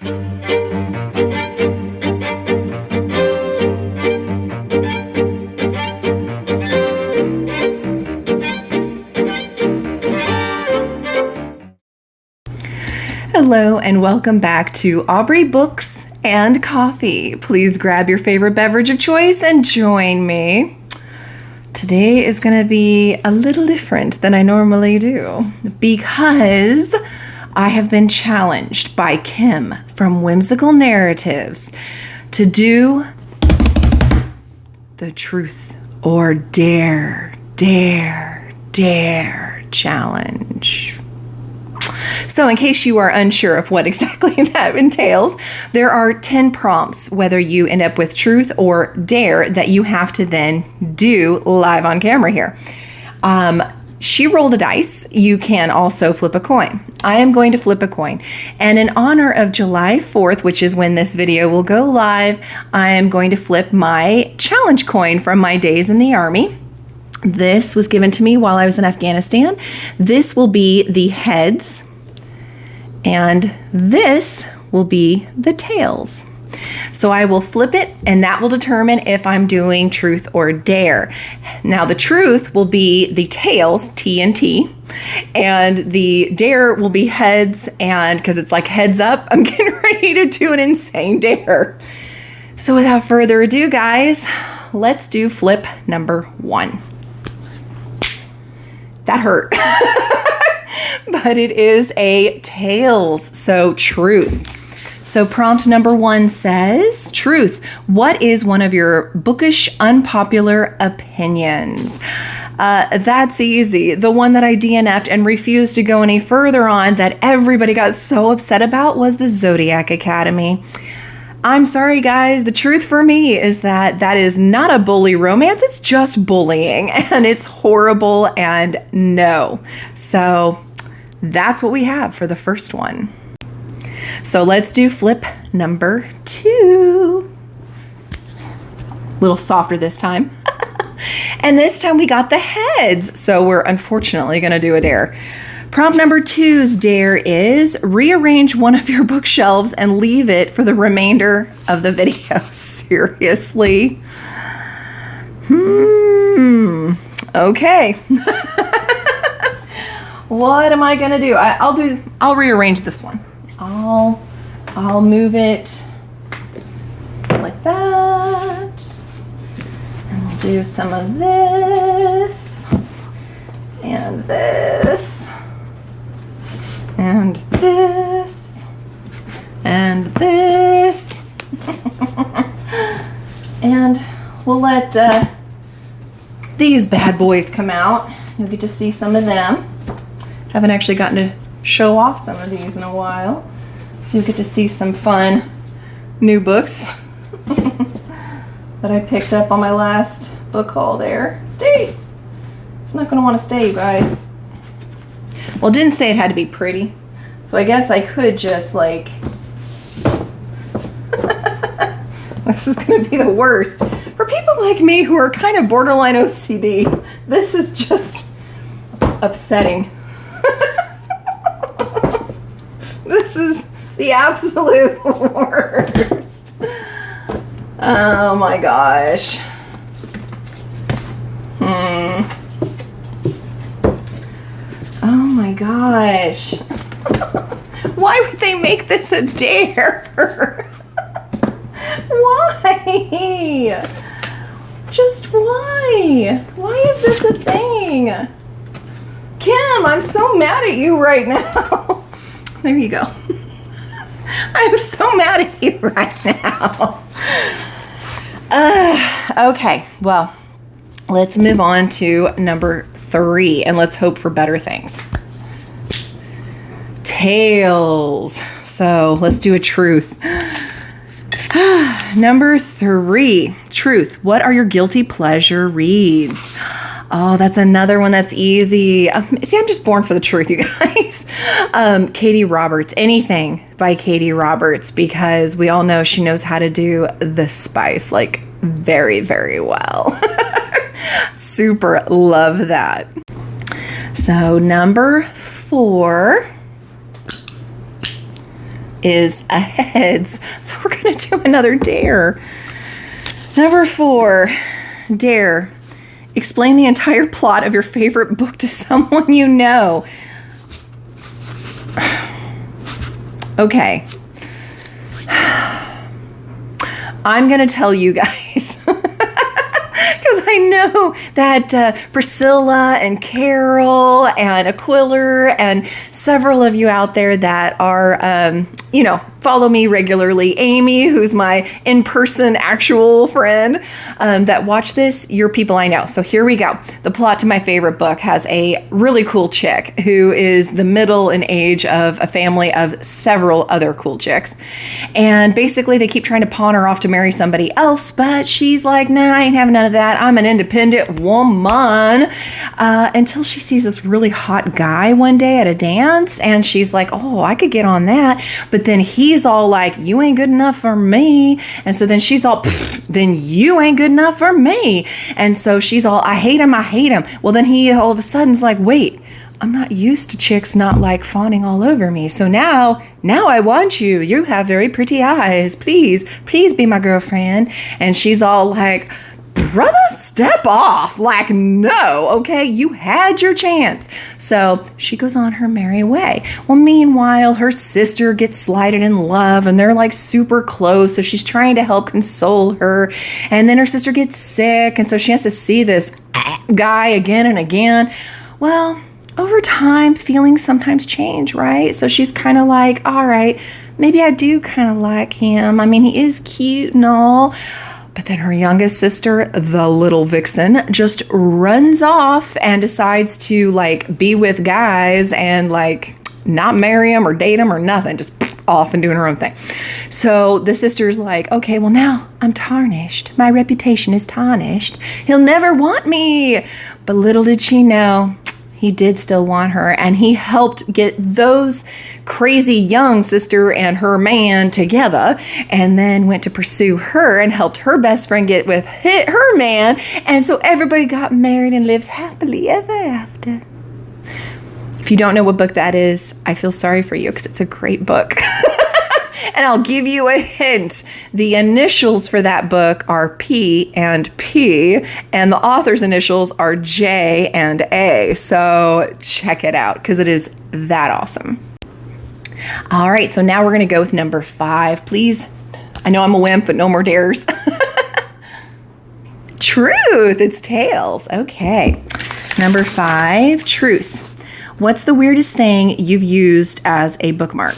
Hello and welcome back to Aubrey Books and Coffee. Please grab your favorite beverage of choice and join me. Today is going to be a little different than I normally do because I have been challenged by Kim from Whimsical Narratives to do the Truth or Dare challenge. So in case you are unsure of what exactly that entails, there are 10 prompts, whether you end up with truth or dare, that you have to then do live on camera here. She rolled a dice. You can also flip a coin. I am going to flip a coin. And in honor of July 4th, which is when this video will go live, I am going to flip my challenge coin from my days in the Army. This was given to me while I was in Afghanistan. This will be the heads. And this will be the tails. So I will flip it, and that will determine if I'm doing truth or dare. Now the truth will be the tails, T and T, and the dare will be heads, and because it's like heads up, I'm getting ready to do an insane dare. So without further ado, guys, let's do flip number 1. That hurt. But it is a tails, so truth. So prompt number 1 says, truth, what is one of your bookish unpopular opinions? That's easy. The one that I DNF'd and refused to go any further on that everybody got so upset about was the Zodiac Academy. I'm sorry, guys. The truth for me is that that is not a bully romance. It's just bullying, and it's horrible, and no. So that's what we have for the first one. So let's do flip number 2. A little softer this time. And this time we got the heads. So we're unfortunately going to do a dare. Prompt number 2's dare is rearrange one of your bookshelves and leave it for the remainder of the video. Seriously? Okay. What am I gonna do? I'll rearrange this one. I'll move it like that. And we'll do some of this and this and this and this. And we'll let these bad boys come out. You'll get to see some of them. Haven't actually gotten to show off some of these in a while. So you'll get to see some fun new books that I picked up on my last book haul there. Stay. It's not going to want to stay, you guys. Well, it didn't say it had to be pretty. So I guess I could just like... This is going to be the worst. For people like me who are kind of borderline OCD, this is just upsetting. This is the absolute worst. Oh my gosh. Oh my gosh. Why would they make this a dare? Why? Just why? Why is this a thing? Kim, I'm so mad at you right now. There you go. I'm so mad at you right now. Okay, well, let's move on to number 3, and let's hope for better things. Tails. So let's do a truth. Number 3, truth. What are your guilty pleasure reads? Oh, that's another one that's easy. See, I'm just born for the truth, you guys. Katie Roberts, anything by Katie Roberts, because we all know she knows how to do the spice like very, very well. Super love that. So number 4, is a heads. So we're going to do another dare. Number 4, dare. Explain the entire plot of your favorite book to someone you know. Okay. I'm going to tell you guys. Because I know that Priscilla and Carol and Aquiller and several of you out there that are, follow me regularly. Amy, who's my in-person actual friend that watch this, you're people I know. So here we go. The plot to my favorite book has a really cool chick who is the middle in age of a family of several other cool chicks. And basically they keep trying to pawn her off to marry somebody else, but she's like, nah, I ain't having none of that. I'm an independent woman. Until she sees this really hot guy one day at a dance, and she's like, oh, I could get on that. But then he's all like, you ain't good enough for me. And so then she's all, then you ain't good enough for me. And so she's all, I hate him. Well, then he all of a sudden's like, wait, I'm not used to chicks not like fawning all over me. So now I want you. You have very pretty eyes. Please be my girlfriend. And she's all like, brother, step off. Like, no, okay, you had your chance. So she goes on her merry way. Well, meanwhile, her sister gets slighted in love and they're like super close. So she's trying to help console her. And then her sister gets sick. And so she has to see this guy again and again. Well, over time, feelings sometimes change, right? So she's kind of like, all right, maybe I do kind of like him. I mean, he is cute and all. But then her youngest sister, the little vixen, just runs off and decides to like be with guys and like not marry him or date him or nothing, just off and doing her own thing. So the sister's like, okay, well now I'm tarnished. My reputation is tarnished. He'll never want me. But little did she know, he did still want her, and he helped get those crazy young sister and her man together, and then went to pursue her and helped her best friend get with her man, and so everybody got married and lived happily ever after. If you don't know what book that is, I feel sorry for you because it's a great book. And I'll give you a hint. The initials for that book are P and P, and the author's initials are J and A. So check it out because it is that awesome. All right, so now we're going to go with number 5. Please, I know I'm a wimp, but no more dares. Truth, it's tails. Okay. Number 5, truth. What's the weirdest thing you've used as a bookmark?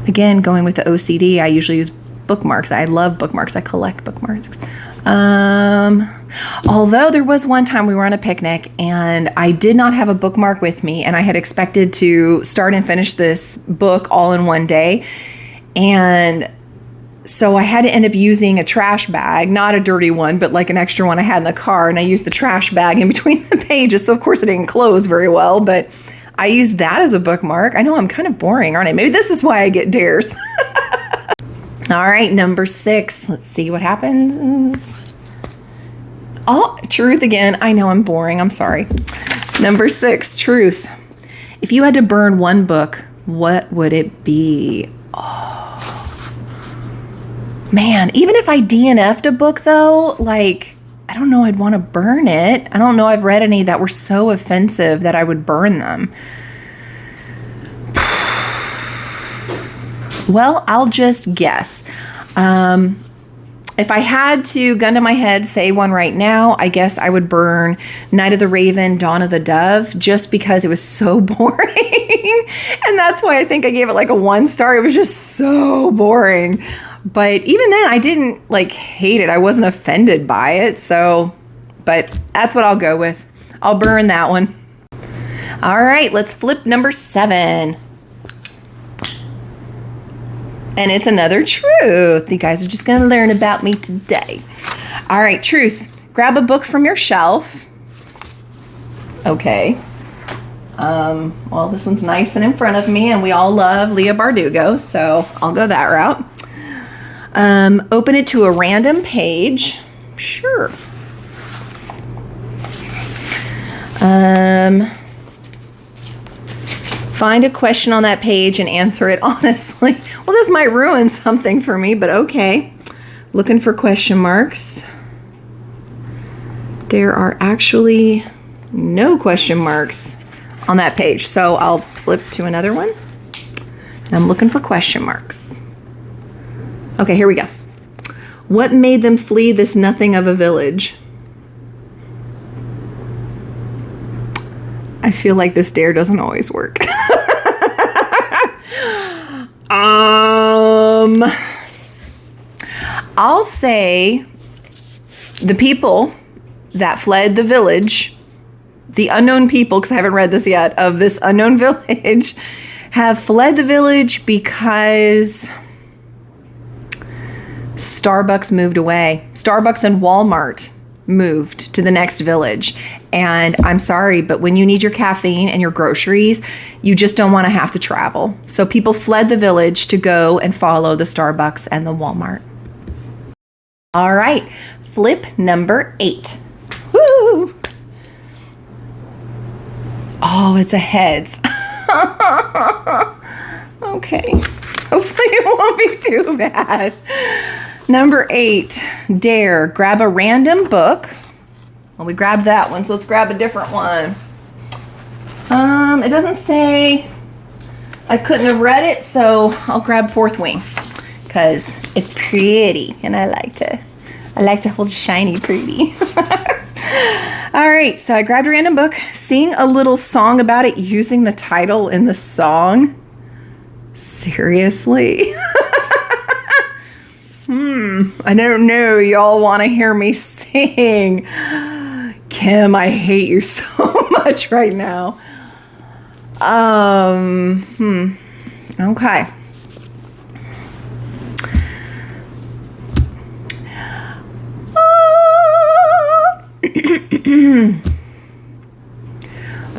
Again, going with the OCD, I usually use bookmarks. I love bookmarks. I collect bookmarks. Although there was one time we were on a picnic and I did not have a bookmark with me, and I had expected to start and finish this book all in one day. And so I had to end up using a trash bag, not a dirty one, but like an extra one I had in the car. And I used the trash bag in between the pages. So of course it didn't close very well, but I used that as a bookmark. I know I'm kind of boring, aren't I? Maybe this is why I get dares. All right, number 6. Let's see what happens. Oh, truth again. I know I'm boring. I'm sorry. Number 6, truth. If you had to burn one book, what would it be? Oh, man, even if I DNF'd a book though, like, I don't know I'd want to burn it. I don't know I've read any that were so offensive that I would burn them. Well, I'll just guess. If I had to, gun to my head, say one right now, I guess I would burn Night of the Raven, Dawn of the Dove, just because it was so boring. And that's why I think I gave it like a 1 star. It was just so boring. But even then, I didn't like hate it. I wasn't offended by it. So, but that's what I'll go with. I'll burn that one. All right, let's flip number 7. And it's another truth. You guys are just going to learn about me today. All right, truth. Grab a book from your shelf. Okay. Well, this one's nice and in front of me, and we all love Leah Bardugo, so I'll go that route. Open it to a random page. Find a question on that page and answer it honestly. Well, this might ruin something for me, but okay. Looking for question marks. There are actually no question marks on that page. So I'll flip to another one. I'm looking for question marks. Okay, here we go. What made them flee this nothing of a village? I feel like this dare doesn't always work. I'll say the people that fled the village, the unknown people, because I haven't read this yet, of this unknown village, have fled the village because Starbucks moved away. Starbucks and Walmart moved to the next village. And I'm sorry, but when you need your caffeine and your groceries, you just don't want to have to travel. So people fled the village to go and follow the Starbucks and the Walmart. All right, flip number 8. Woo! Oh, it's a heads. Okay. Hopefully it won't be too bad. Number 8, dare. Grab a random book. Well, we grabbed that one, so let's grab a different one. It doesn't say I couldn't have read it, so I'll grab Fourth Wing because it's pretty, and I like to hold shiny pretty. All right, so I grabbed a random book. Sing a little song about it using the title in the song. Seriously? I don't know. Y'all want to hear me sing. Kim, I hate you so much right now. Okay.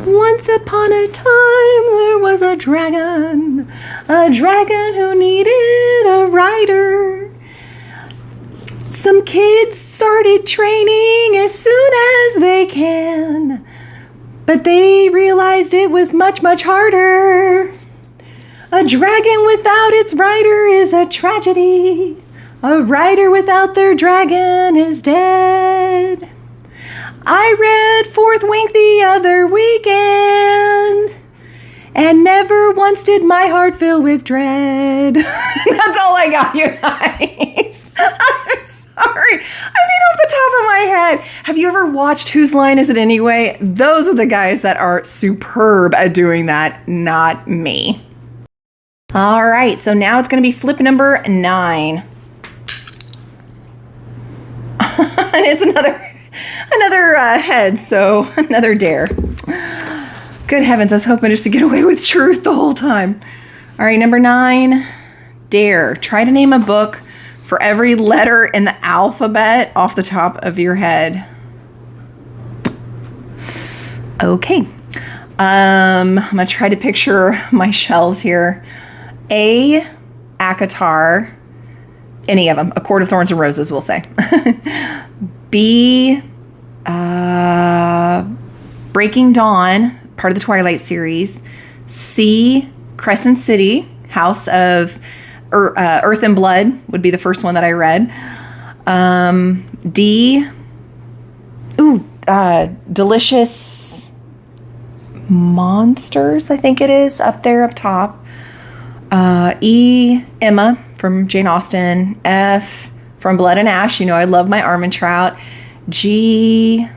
Once upon a time, there was a dragon who needed a rider. Some kids started training as soon as they can, but they realized it was much, much harder. A dragon without its rider is a tragedy. A rider without their dragon is dead. I read Fourth Wink the other weekend, and never once did my heart fill with dread. That's all I got, you guys. I'm sorry. I mean, off the top of my head, have you ever watched Whose Line Is It Anyway? Those are the guys that are superb at doing that, not me. All right, so now it's going to be flip number 9. And it's another head, so another dare. Good heavens, I was hoping just to get away with truth the whole time. All right, number 9, dare. Try to name a book for every letter in the alphabet off the top of your head. Okay. I'm going to try to picture my shelves here. A, ACOTAR, any of them. A Court of Thorns and Roses, we'll say. B, Breaking Dawn, part of the Twilight series. C, Crescent City, House of Earth and Blood would be the first one that I read. D, Delicious Monsters, I think it is, up there up top. E, Emma from Jane Austen. F, From Blood and Ash. You know I love my Armentrout. G,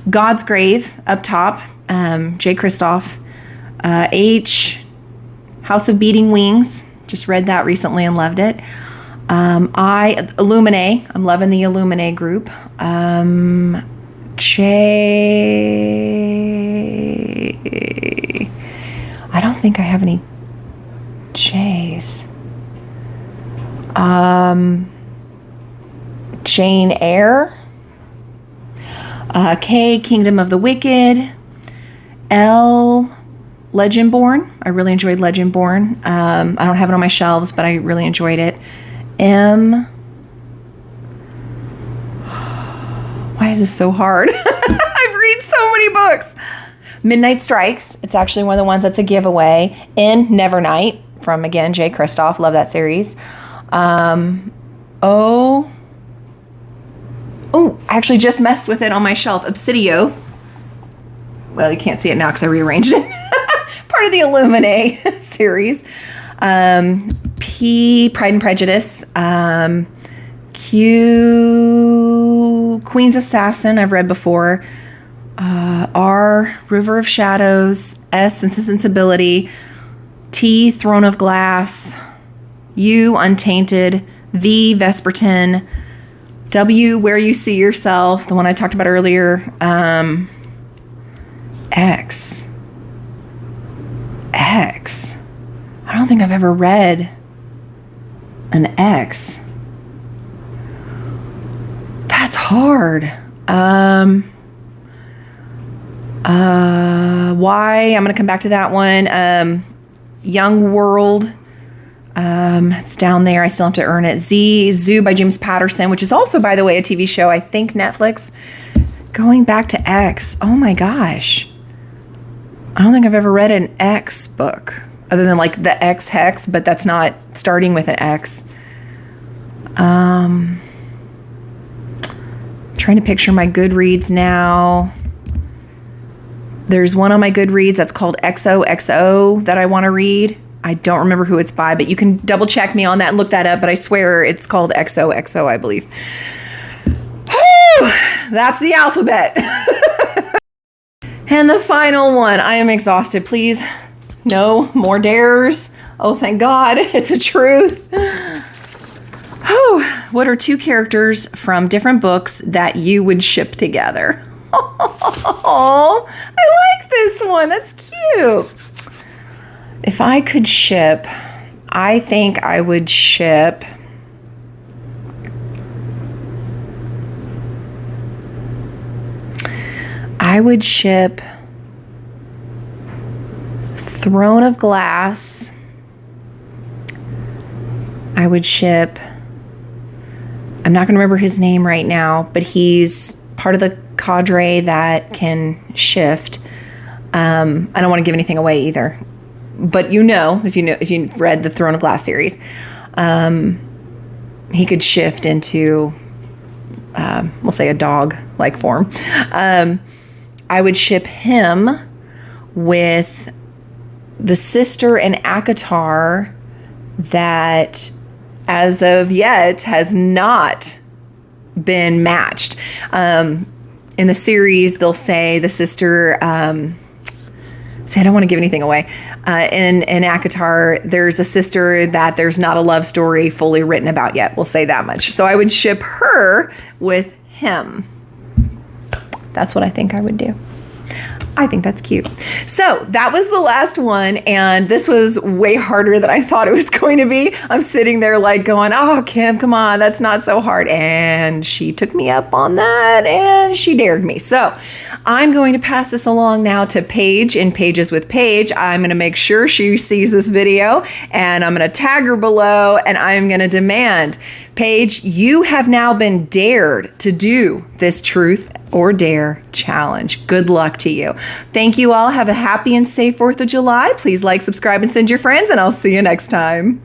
God's Grave up top. J. Kristoff. H, House of Beating Wings. Just read that recently and loved it. I, Illuminae. I'm loving the Illuminae group. J, I don't think I have any J's. Jane Eyre. K, Kingdom of the Wicked. L, Legendborn. I really enjoyed Legendborn. I don't have it on my shelves, but I really enjoyed it. M, why is this so hard? I've read so many books. Midnight Strikes. It's actually one of the ones that's a giveaway. In Nevernight from, again, Jay Kristoff. Love that series. I actually just messed with it on my shelf. Obsidio. Well, you can't see it now because I rearranged it. Part of the Illuminae series. P, Pride and Prejudice. Q, Queen's Assassin, I've read before. R, River of Shadows. S, Sense and Sensibility. T, Throne of Glass. U, Untainted. V, Vespertin. W, Where You See Yourself, the one I talked about earlier. X. I don't think I've ever read an X. That's hard. Y, I'm going to come back to that one. Young World. It's down there. I still have to earn it. Z, Zoo by James Patterson, which is also, by the way, a TV show. I think Netflix. Going back to X. Oh my gosh. I don't think I've ever read an X book other than like the X Hex, but that's not starting with an X. Trying to picture my Goodreads now. There's one on my Goodreads that's called XOXO that I want to read. I don't remember who it's by, but you can double check me on that and look that up. But I swear it's called XOXO, I believe. Whew, that's the alphabet. And the final one. I am exhausted. Please, no more dares. Oh, thank God. It's the truth. Whew. What are two characters from different books that you would ship together? Oh, I like this one. That's cute. If I could ship, I think I would ship Throne of Glass. I would ship, I'm not going to remember his name right now, but he's part of the cadre that can shift. I don't want to give anything away either. But if you've read the Throne of Glass series, he could shift into, we'll say, a dog-like form. I would ship him with the sister in ACOTAR that, as of yet, has not been matched. In the series, they'll say the sister... I don't want to give anything away. In ACOTAR, there's a sister that there's not a love story fully written about yet. We'll say that much. So I would ship her with him. That's what I think I would do. I think that's cute. So that was the last one. And this was way harder than I thought it was going to be. I'm sitting there like going, oh, Kim, come on. That's not so hard. And she took me up on that and she dared me. So I'm going to pass this along now to Paige in Pages with Paige. I'm going to make sure she sees this video and I'm going to tag her below and I'm going to demand, Paige, you have now been dared to do this truth or dare challenge. Good luck to you. Thank you all. Have a happy and safe 4th of July. Please like, subscribe, and send your friends, and I'll see you next time.